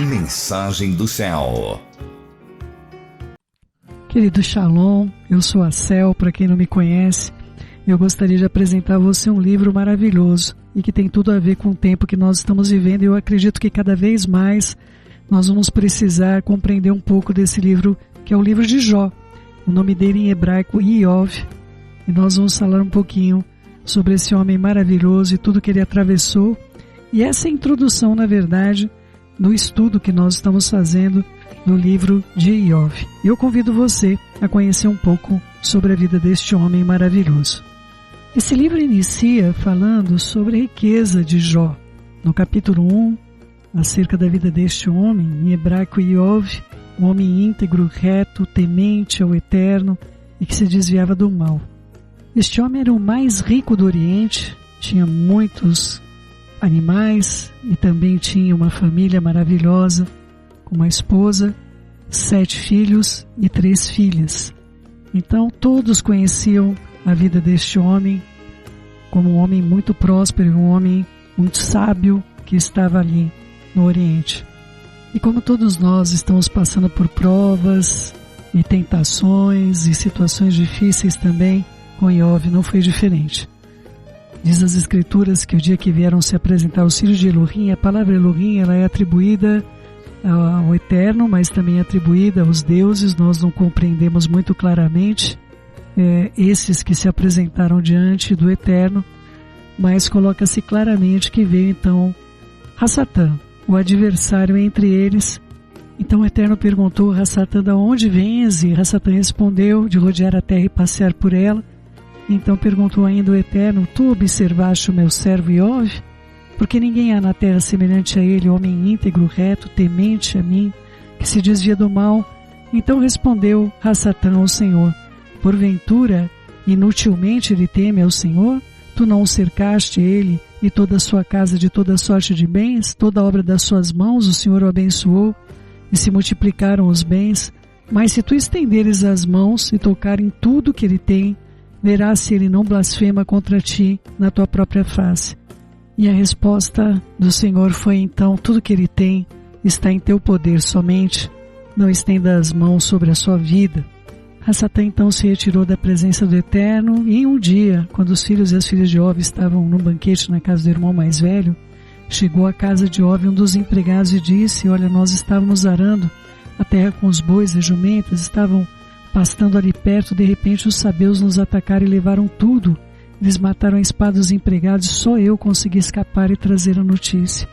Mensagem do Céu. Querido Shalom, eu sou a Cel, para quem não me conhece. Eu gostaria de apresentar a você um livro maravilhoso e que tem tudo a ver com o tempo que nós estamos vivendo. Eu acredito que cada vez mais nós vamos precisar compreender um pouco desse livro, que é o livro de Jó. O nome dele em hebraico, Iov. E nós vamos falar um pouquinho sobre esse homem maravilhoso e tudo que ele atravessou. E essa é a introdução, na verdade, do estudo que nós estamos fazendo no livro de Iov. Eu convido você a conhecer um pouco sobre a vida deste homem maravilhoso. Esse livro inicia falando sobre a riqueza de Jó. No capítulo 1, acerca da vida deste homem, em hebraico Iov, um homem íntegro, reto, temente ao Eterno e que se desviava do mal. Este homem era o mais rico do Oriente, tinha muitos animais e também tinha uma família maravilhosa, com uma esposa, 7 filhos e 3 filhas. Então todos conheciam a vida deste homem como um homem muito próspero, um homem muito sábio que estava ali no Oriente. E como todos nós estamos passando por provas e tentações e situações difíceis também, com Iov não foi diferente. Diz as Escrituras que o dia que vieram se apresentar os filhos de Elohim, a palavra Elohim ela é atribuída ao Eterno, mas também é atribuída aos deuses. Nós não compreendemos muito claramente esses que se apresentaram diante do Eterno, mas coloca-se claramente que veio então Hassatã, o adversário entre eles. Então o Eterno perguntou a Hassatã: de onde vens? E Hassatã respondeu: de rodear a terra e passear por ela. Então perguntou ainda o Eterno: tu observaste o meu servo Iov? Porque ninguém há na terra semelhante a ele, homem íntegro, reto, temente a mim, que se desvia do mal. Então respondeu Hassatã ao Senhor: porventura, inutilmente ele teme ao Senhor? Tu não o cercaste ele e toda a sua casa de toda sorte de bens? Toda a obra das suas mãos o Senhor o abençoou, e se multiplicaram os bens. Mas se tu estenderes as mãos e tocar em tudo que ele tem, verás se ele não blasfema contra ti na tua própria face. E a resposta do Senhor foi então: tudo que ele tem está em teu poder somente, não estenda as mãos sobre a sua vida. Hassatã então se retirou da presença do Eterno, e em um dia, quando os filhos e as filhas de Iov estavam num banquete na casa do irmão mais velho, chegou à casa de Iov um dos empregados e disse: olha, nós estávamos arando a terra com os bois e jumentas, estavam pastando ali perto, de repente os sabeus nos atacaram e levaram tudo. Eles mataram a espada dos empregados, só eu consegui escapar e trazer a notícia.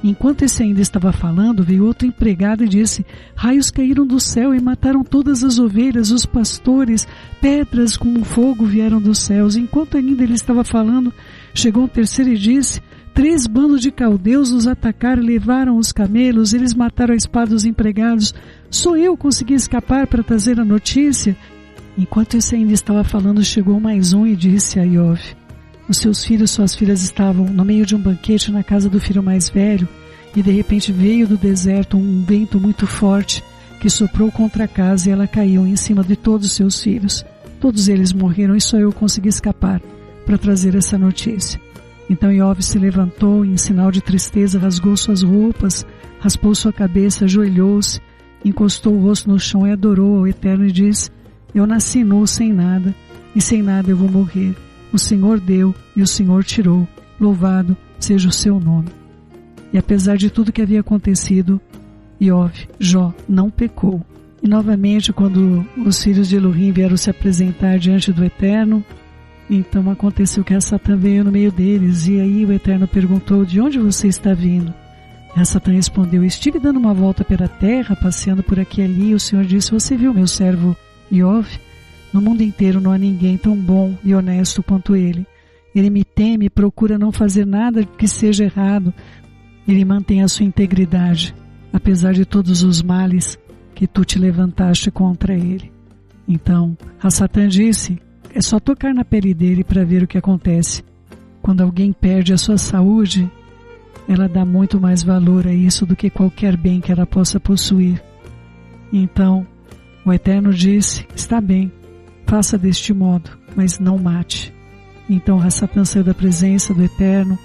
Enquanto esse ainda estava falando, veio outro empregado e disse: raios caíram do céu e mataram todas as ovelhas, os pastores, pedras como fogo vieram dos céus. Enquanto ainda ele estava falando, chegou um terceiro e disse: 3 bandos de caldeus nos atacaram e levaram os camelos, eles mataram a espada dos empregados, só eu consegui escapar para trazer a notícia. Enquanto esse ainda estava falando, chegou mais um e disse a Iov: os seus filhos e suas filhas estavam no meio de um banquete na casa do filho mais velho, e de repente veio do deserto um vento muito forte que soprou contra a casa e ela caiu em cima de todos os seus filhos. Todos eles morreram e só eu consegui escapar para trazer essa notícia. Então Iov se levantou e, em sinal de tristeza, rasgou suas roupas, raspou sua cabeça, ajoelhou-se, encostou o rosto no chão e adorou ao Eterno e disse: eu nasci nu sem nada, e sem nada eu vou morrer. O Senhor deu e o Senhor tirou. Louvado seja o seu nome. E apesar de tudo que havia acontecido, Jó não pecou. E novamente, quando os filhos de Elohim vieram se apresentar diante do Eterno, então aconteceu que Hassatã veio no meio deles. E aí o Eterno perguntou: de onde você está vindo? E Hassatã respondeu: estive dando uma volta pela terra, passeando por aqui e ali. E o Senhor disse: você viu meu servo Iov? No mundo inteiro não há ninguém tão bom e honesto quanto ele. Ele me teme e procura não fazer nada que seja errado. Ele mantém a sua integridade, apesar de todos os males que tu te levantaste contra ele. Então Hassatã disse: é só tocar na pele dele para ver o que acontece. Quando alguém perde a sua saúde, ela dá muito mais valor a isso do que qualquer bem que ela possa possuir. Então o Eterno disse: está bem, faça deste modo, mas não mate. Então Hassatã saiu da presença do Eterno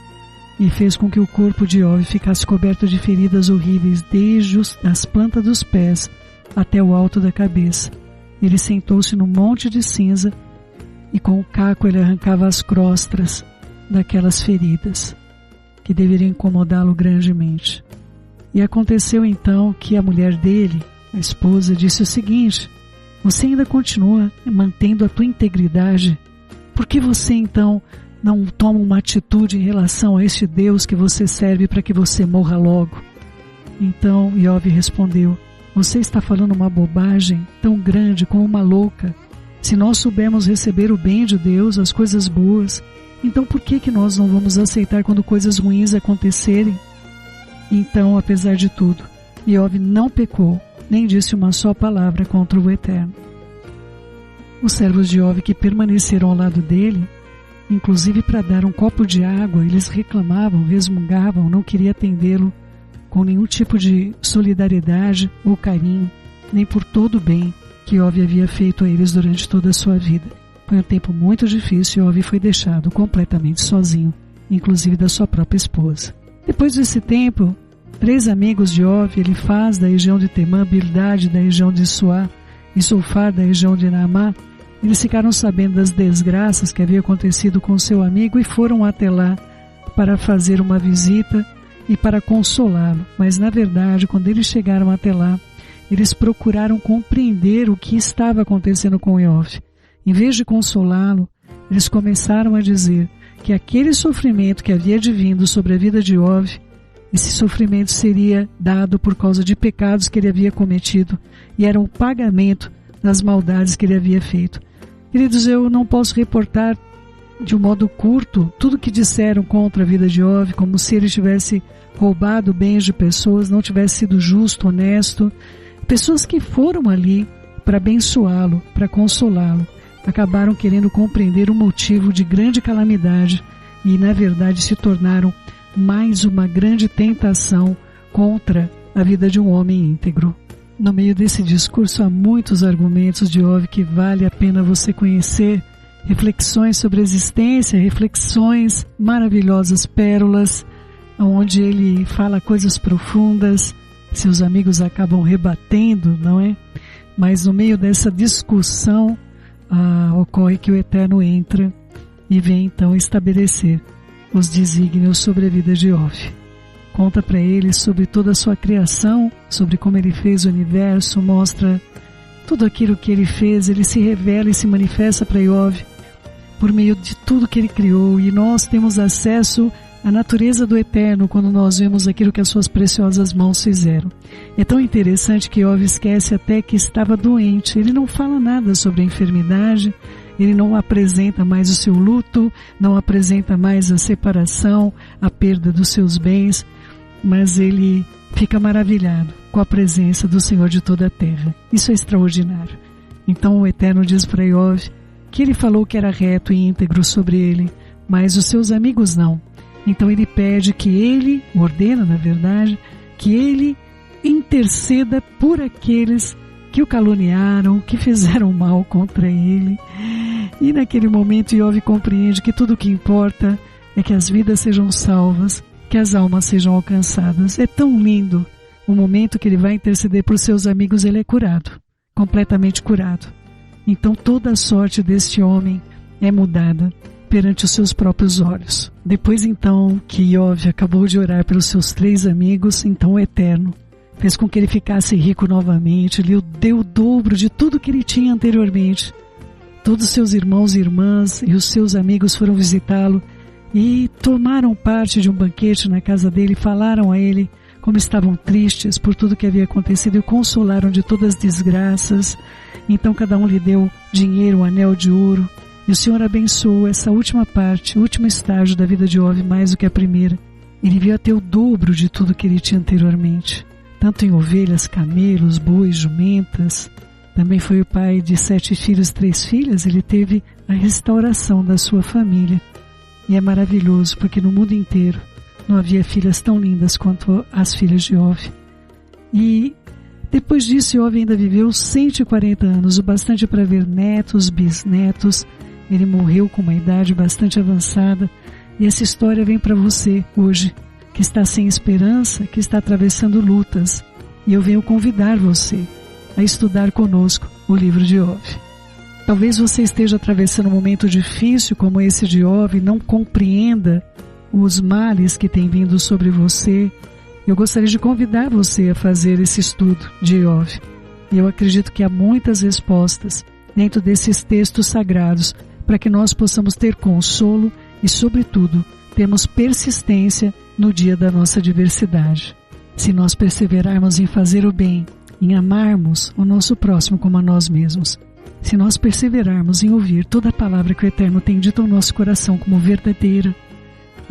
e fez com que o corpo de Iov ficasse coberto de feridas horríveis desde as plantas dos pés até o alto da cabeça. Ele sentou-se no monte de cinza e com o caco ele arrancava as crostas daquelas feridas que deveriam incomodá-lo grandemente. E aconteceu então que a mulher dele, a esposa, disse o seguinte: você ainda continua mantendo a tua integridade? Por que você então não toma uma atitude em relação a este Deus que você serve para que você morra logo? Então Iov respondeu: você está falando uma bobagem tão grande como uma louca. Se nós soubermos receber o bem de Deus, as coisas boas, então por que nós não vamos aceitar quando coisas ruins acontecerem? Então, apesar de tudo, Iov não pecou, nem disse uma só palavra contra o Eterno. Os servos de Iov que permaneceram ao lado dele, inclusive para dar um copo de água, eles reclamavam, resmungavam, não queriam atendê-lo com nenhum tipo de solidariedade ou carinho, nem por todo o bem que Iov havia feito a eles durante toda a sua vida. Foi um tempo muito difícil e Iov foi deixado completamente sozinho, inclusive da sua própria esposa. Depois desse tempo, 3 amigos de Iov, Elifaz da região de Temã, Bildade da região de Suá e Sulfar da região de Naamá, eles ficaram sabendo das desgraças que havia acontecido com seu amigo e foram até lá para fazer uma visita e para consolá-lo. Mas na verdade, quando eles chegaram até lá, eles procuraram compreender o que estava acontecendo com Iov. Em vez de consolá-lo, eles começaram a dizer que aquele sofrimento que havia advindo sobre a vida de Iov, esse sofrimento seria dado por causa de pecados que ele havia cometido e era um pagamento das maldades que ele havia feito. Queridos, eu não posso reportar de um modo curto tudo que disseram contra a vida de Iov, como se ele tivesse roubado bens de pessoas, não tivesse sido justo, honesto. Pessoas que foram ali para abençoá-lo, para consolá-lo, acabaram querendo compreender o motivo de grande calamidade e, na verdade, se tornaram mais uma grande tentação contra a vida de um homem íntegro. No meio desse discurso há muitos argumentos de Iov que vale a pena você conhecer, reflexões sobre a existência, reflexões maravilhosas, pérolas, onde ele fala coisas profundas, seus amigos acabam rebatendo, não é? Mas no meio dessa discussão, ocorre que o Eterno entra e vem então estabelecer os desígnios sobre a vida de Iov. Conta para ele sobre toda a sua criação, sobre como ele fez o universo, mostra tudo aquilo que ele fez, ele se revela e se manifesta para Iov por meio de tudo que ele criou, e nós temos acesso à natureza do Eterno quando nós vemos aquilo que as suas preciosas mãos fizeram. É tão interessante que Iov esquece até que estava doente. Ele não fala nada sobre a enfermidade, ele não apresenta mais o seu luto, não apresenta mais a separação, a perda dos seus bens, mas ele fica maravilhado com a presença do Senhor de toda a terra. Isso é extraordinário. Então o Eterno diz para Iov que ele falou que era reto e íntegro sobre ele, mas os seus amigos não. Então ele pede que ele, ordena na verdade, que ele interceda por aqueles que o caluniaram, que fizeram mal contra ele. E naquele momento Iov compreende que tudo o que importa é que as vidas sejam salvas, que as almas sejam alcançadas. É tão lindo o momento que ele vai interceder por seus amigos, ele é curado, completamente curado. Então toda a sorte deste homem é mudada perante os seus próprios olhos. Depois então que Iov acabou de orar pelos seus 3 amigos, então o Eterno fez com que ele ficasse rico novamente, lhe deu o dobro de tudo que ele tinha anteriormente. Todos os seus irmãos e irmãs e os seus amigos foram visitá-lo e tomaram parte de um banquete na casa dele, falaram a ele como estavam tristes por tudo que havia acontecido e o consolaram de todas as desgraças. Então cada um lhe deu dinheiro, um anel de ouro, e o Senhor abençoou essa última parte, o último estágio da vida de Iov mais do que a primeira. Ele veio a ter o dobro de tudo que ele tinha anteriormente, tanto em ovelhas, camelos, bois, jumentas. Também foi o pai de 7 filhos e 3 filhas, ele teve a restauração da sua família. E é maravilhoso, porque no mundo inteiro não havia filhas tão lindas quanto as filhas de Iov. E depois disso, Iov ainda viveu 140 anos, o bastante para ver netos, bisnetos. Ele morreu com uma idade bastante avançada E essa história vem para você hoje, que está sem esperança, que está atravessando lutas. E eu venho convidar você a estudar conosco o livro de Iov. Talvez você esteja atravessando um momento difícil como esse de Iov e não compreenda os males que têm vindo sobre você. Eu gostaria de convidar você a fazer esse estudo de Iov. E eu acredito que há muitas respostas dentro desses textos sagrados para que nós possamos ter consolo e, sobretudo, termos persistência no dia da nossa adversidade. Se nós perseverarmos em fazer o bem, em amarmos o nosso próximo como a nós mesmos, se nós perseverarmos em ouvir toda a palavra que o Eterno tem dito ao nosso coração como verdadeira,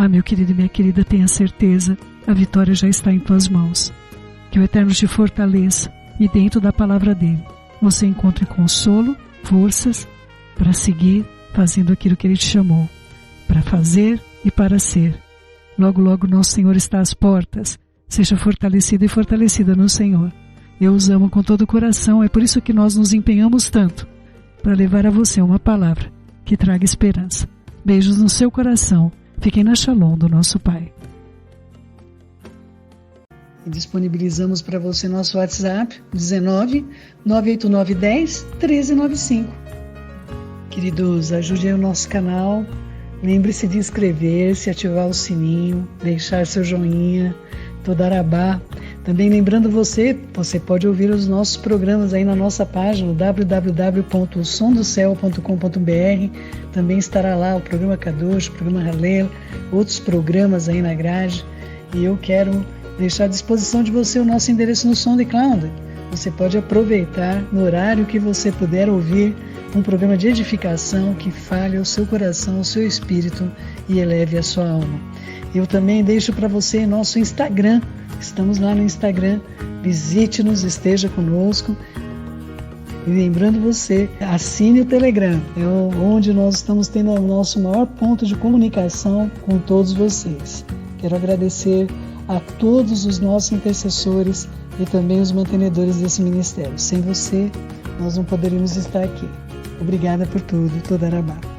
meu querido e minha querida, tenha certeza, a vitória já está em tuas mãos. Que o Eterno te fortaleça e dentro da palavra dele você encontre consolo, forças para seguir fazendo aquilo que ele te chamou, para fazer e para ser. Logo, logo nosso Senhor está às portas. Seja fortalecido e fortalecida no Senhor. Eu os amo com todo o coração, é por isso que nós nos empenhamos tanto para levar a você uma palavra que traga esperança. Beijos no seu coração. Fiquem na Shalom do nosso Pai. E disponibilizamos para você nosso WhatsApp 19 989 10 1395. Queridos, ajude o nosso canal. Lembre-se de inscrever-se, ativar o sininho, deixar seu joinha, Todarabá. Também lembrando você pode ouvir os nossos programas aí na nossa página www.somdocel.com.br. Também estará lá o programa Kadosh, o programa Halel, outros programas aí na grade. E eu quero deixar à disposição de você o nosso endereço no SoundCloud. Você pode aproveitar no horário que você puder ouvir um programa de edificação que fale ao seu coração, ao seu espírito e eleve a sua alma. Eu também deixo para você nosso Instagram. Estamos lá no Instagram. Visite-nos, esteja conosco. E lembrando você, assine o Telegram. É onde nós estamos tendo o nosso maior ponto de comunicação com todos vocês. Quero agradecer a todos os nossos intercessores e também os mantenedores desse ministério. Sem você, nós não poderíamos estar aqui. Obrigada por tudo. Todarabá.